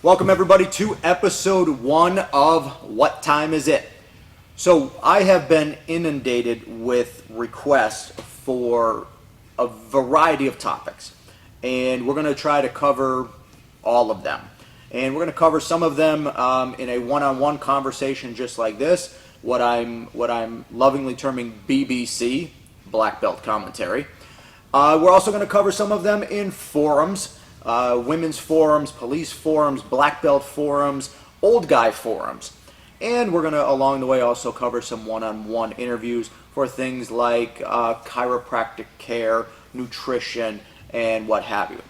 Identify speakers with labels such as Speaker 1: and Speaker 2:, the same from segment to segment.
Speaker 1: Welcome everybody to episode 1 of What Time Is It? So I have been inundated with requests for a variety of topics, and we're going to try to cover all of them. And we're going to cover some of them in a one-on-one conversation just like this, what I'm lovingly terming BBC, Black Belt Commentary. We're also going to cover some of them in forums. Women's forums, police forums, black belt forums, old guy forums. And we're going to, along the way, also cover some one-on-one interviews for things like chiropractic care, nutrition, and what have you.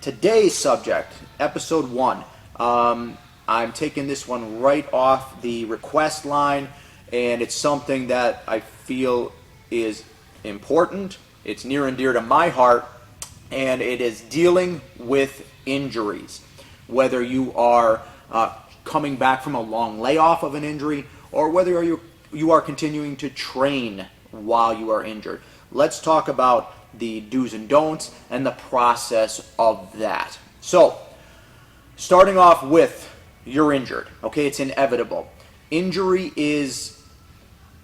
Speaker 1: Today's subject, episode 1, I'm taking this one right off the request line, and it's something that I feel is important. It's near and dear to my heart. And it is dealing with injuries, whether you are coming back from a long layoff of an injury or whether you are continuing to train while you are injured. Let's talk about the do's and don'ts and the process of that. So, starting off with you're injured, okay? It's inevitable. Injury is,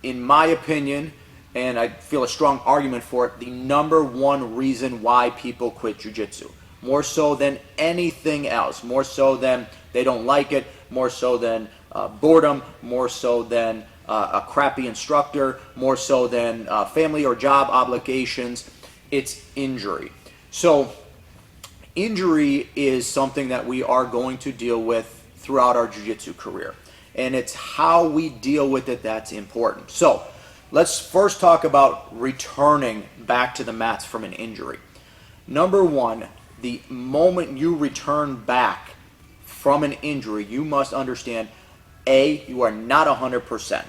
Speaker 1: in my opinion, and I feel a strong argument for it, the number one reason why people quit jiu-jitsu. More so than anything else. More so than they don't like it. More so than boredom. More so than a crappy instructor. More so than family or job obligations. It's injury. So, injury is something that we are going to deal with throughout our jiu-jitsu career. And it's how we deal with it that's important. So, let's first talk about returning back to the mats from an injury. Number one, the moment you return back from an injury, you must understand, A, you are not 100%,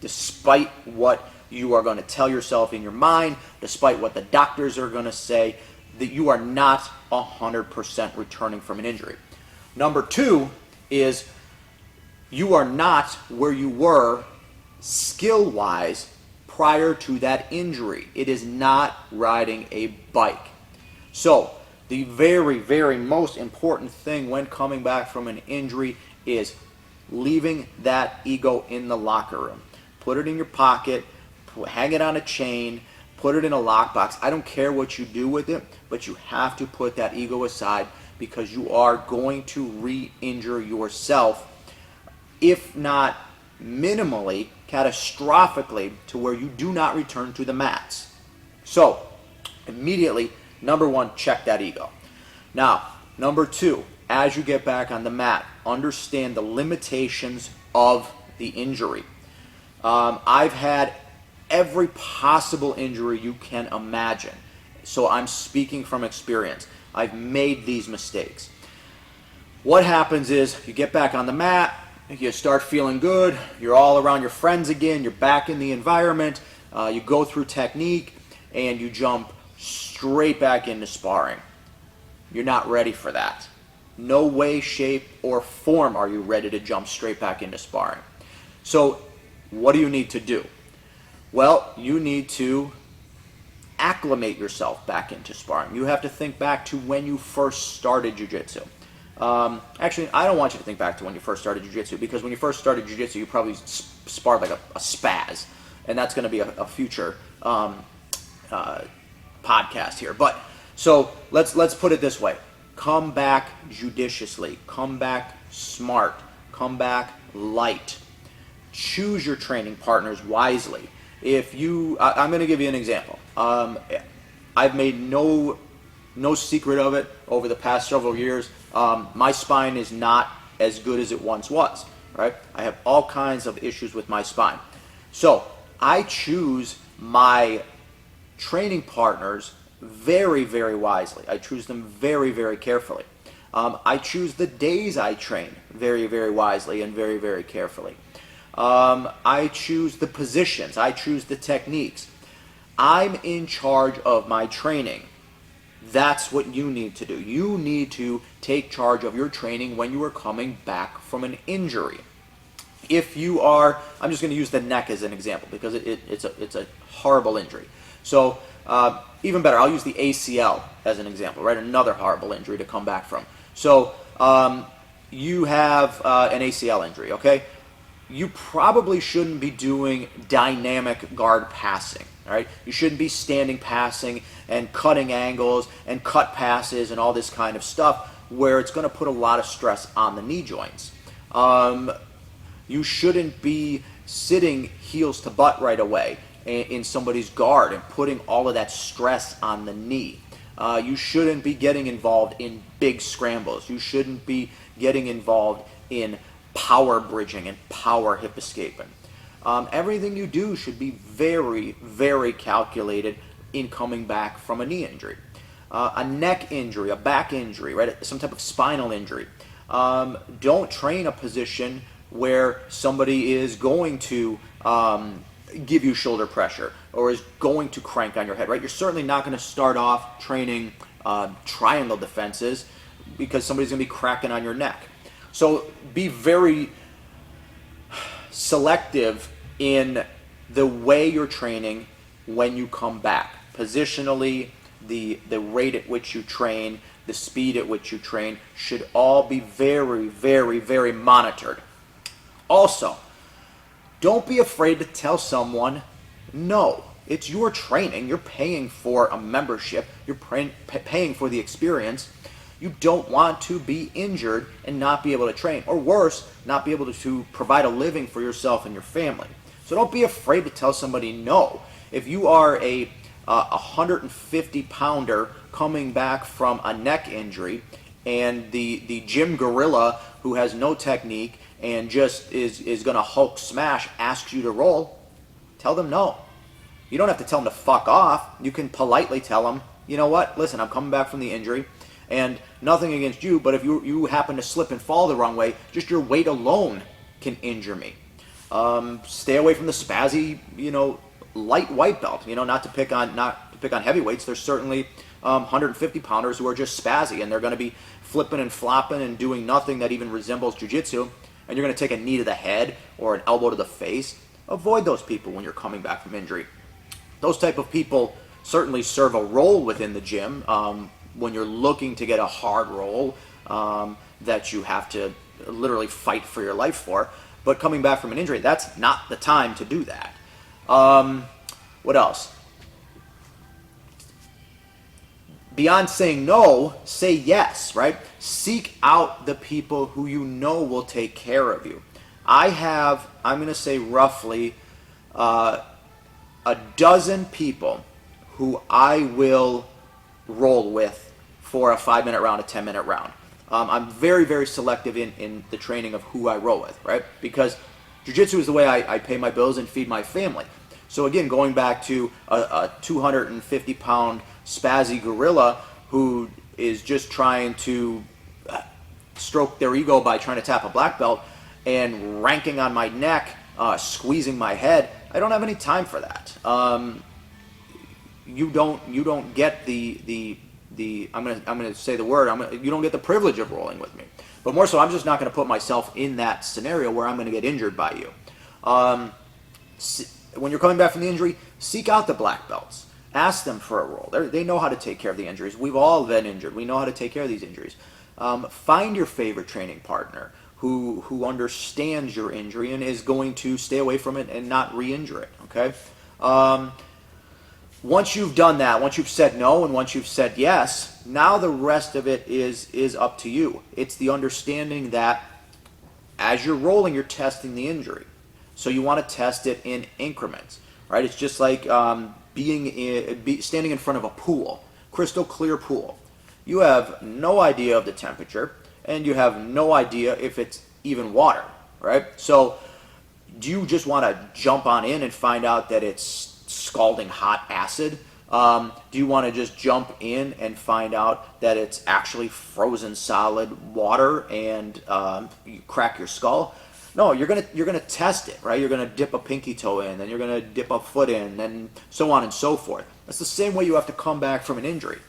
Speaker 1: despite what you are going to tell yourself in your mind, despite what the doctors are going to say, that you are not 100% returning from an injury. Number two is you are not where you were skill-wise prior to that injury. It is not riding a bike. So, the very, very most important thing when coming back from an injury is leaving that ego in the locker room. Put it in your pocket, hang it on a chain, put it in a lockbox. I don't care what you do with it, but you have to put that ego aside because you are going to re-injure yourself, if not minimally, catastrophically, to where you do not return to the mats. So, immediately, number one, check that ego. Now, number two, as you get back on the mat, understand the limitations of the injury. I've had every possible injury you can imagine. So I'm speaking from experience. I've made these mistakes. What happens is, you get back on the mat, you start feeling good, you're all around your friends again, you're back in the environment, you go through technique, and you jump straight back into sparring. You're not ready for that. No way, shape, or form are you ready to jump straight back into sparring. So, what do you need to do? Well, you need to acclimate yourself back into sparring. You have to think back to when you first started jiu-jitsu. Actually, I don't want you to think back to when you first started jiu-jitsu, because when you first started jiu-jitsu, you probably sparred like a spaz, and that's going to be a future podcast here. But so let's put it this way: come back judiciously, come back smart, come back light. Choose your training partners wisely. I'm going to give you an example. I've made no secret of it over the past several years. My spine is not as good as it once was, right? I have all kinds of issues with my spine. So I choose my training partners very, very wisely. I choose them very, very carefully. I choose the days I train very, very wisely and very, very carefully. I choose the positions. I choose the techniques. I'm in charge of my training. That's what you need to do. You need to take charge of your training when you are coming back from an injury. If you are, I'm just going to use the neck as an example because it's a horrible injury. So even better, I'll use the ACL as an example, right? Another horrible injury to come back from. So you have an ACL injury, okay? You probably shouldn't be doing dynamic guard passing, all right? You shouldn't be standing passing and cutting angles and cut passes and all this kind of stuff where it's going to put a lot of stress on the knee joints. You shouldn't be sitting heels to butt right away in somebody's guard and putting all of that stress on the knee. You shouldn't be getting involved in big scrambles. You shouldn't be getting involved in power bridging and power hip escaping. Everything you do should be very, very calculated in coming back from a knee injury. A neck injury, a back injury, right? Some type of spinal injury. Don't train a position where somebody is going to give you shoulder pressure or is going to crank on your head, right? You're certainly not going to start off training triangle defenses because somebody's going to be cracking on your neck. So be very selective in the way you're training when you come back. Positionally, the rate at which you train, the speed at which you train should all be very, very, very monitored. Also, don't be afraid to tell someone no. It's your training. You're paying for a membership. You're paying for the experience. You don't want to be injured and not be able to train, or worse, not be able to provide a living for yourself and your family. So don't be afraid to tell somebody no. If you are a 150-pounder coming back from a neck injury and the gym gorilla who has no technique and just is going to Hulk smash asks you to roll, tell them no. You don't have to tell them to fuck off. You can politely tell them, you know what, listen, I'm coming back from the injury, and nothing against you, but if you happen to slip and fall the wrong way, just your weight alone can injure me. Stay away from the spazzy, light white belt. Not to pick on heavyweights. There's certainly 150 pounders who are just spazzy, and they're going to be flipping and flopping and doing nothing that even resembles jiu-jitsu, and you're going to take a knee to the head or an elbow to the face. Avoid those people when you're coming back from injury. Those type of people certainly serve a role within the gym when you're looking to get a hard roll that you have to literally fight for your life for. But coming back from an injury, that's not the time to do that. What else? Beyond saying no, say yes, right? Seek out the people who you know will take care of you. I'm going to say roughly a dozen people who I will roll with for a 5-minute round, a 10-minute round. I'm very, very selective in the training of who I roll with, right? Because jiu-jitsu is the way I pay my bills and feed my family. So again, going back to a 250-pound spazzy gorilla who is just trying to stroke their ego by trying to tap a black belt and ranking on my neck, squeezing my head, I don't have any time for that. You don't get the I'm gonna say the word. You don't get the privilege of rolling with me. But more so, I'm just not going to put myself in that scenario where I'm going to get injured by you. When you're coming back from the injury, seek out the black belts. Ask them for a roll. They know how to take care of the injuries. We've all been injured. We know how to take care of these injuries. Find your favorite training partner who understands your injury and is going to stay away from it and not re-injure it. Okay. Once you've done that, once you've said no and once you've said yes, now the rest of it is up to you. It's the understanding that as you're rolling, you're testing the injury. So you want to test it in increments, right? It's just like standing in front of a pool, crystal clear pool. You have no idea of the temperature and you have no idea if it's even water, right? So do you just want to jump on in and find out that it's scalding hot acid? Do you want to just jump in and find out that it's actually frozen solid water and you crack your skull? No, you're gonna test it, right? You're gonna dip a pinky toe in, then you're gonna dip a foot in, and so on and so forth. That's the same way you have to come back from an injury.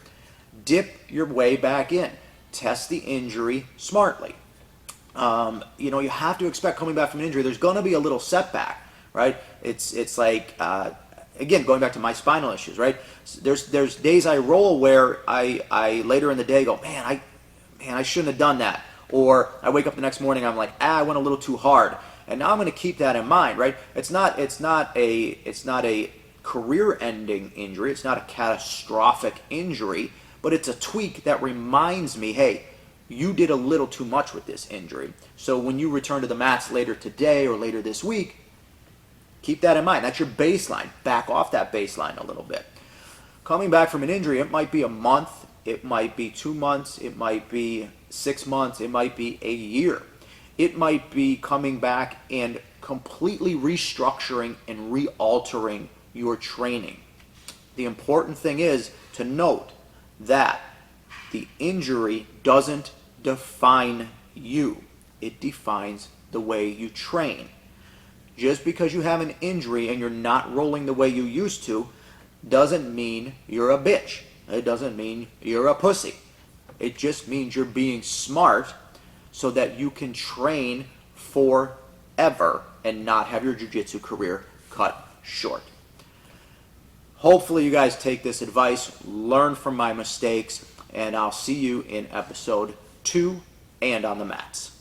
Speaker 1: Dip your way back in. Test the injury smartly. You have to expect coming back from an injury. There's gonna be a little setback, right? It's like again, going back to my spinal issues, right? There's days I roll where I later in the day go, man, I shouldn't have done that. Or I wake up the next morning, I'm like, I went a little too hard. And now I'm going to keep that in mind, right? It's not a career-ending injury. It's not a catastrophic injury, but it's a tweak that reminds me, hey, you did a little too much with this injury. So when you return to the mats later today or later this week, keep that in mind. That's your baseline. Back off that baseline a little bit. Coming back from an injury, it might be a month, it might be 2 months, it might be 6 months, it might be a year. It might be coming back and completely restructuring and re-altering your training. The important thing is to note that the injury doesn't define you. It defines the way you train. Just because you have an injury and you're not rolling the way you used to doesn't mean you're a bitch. It doesn't mean you're a pussy. It just means you're being smart so that you can train forever and not have your jiu-jitsu career cut short. Hopefully you guys take this advice, learn from my mistakes, and I'll see you in episode 2 and on the mats.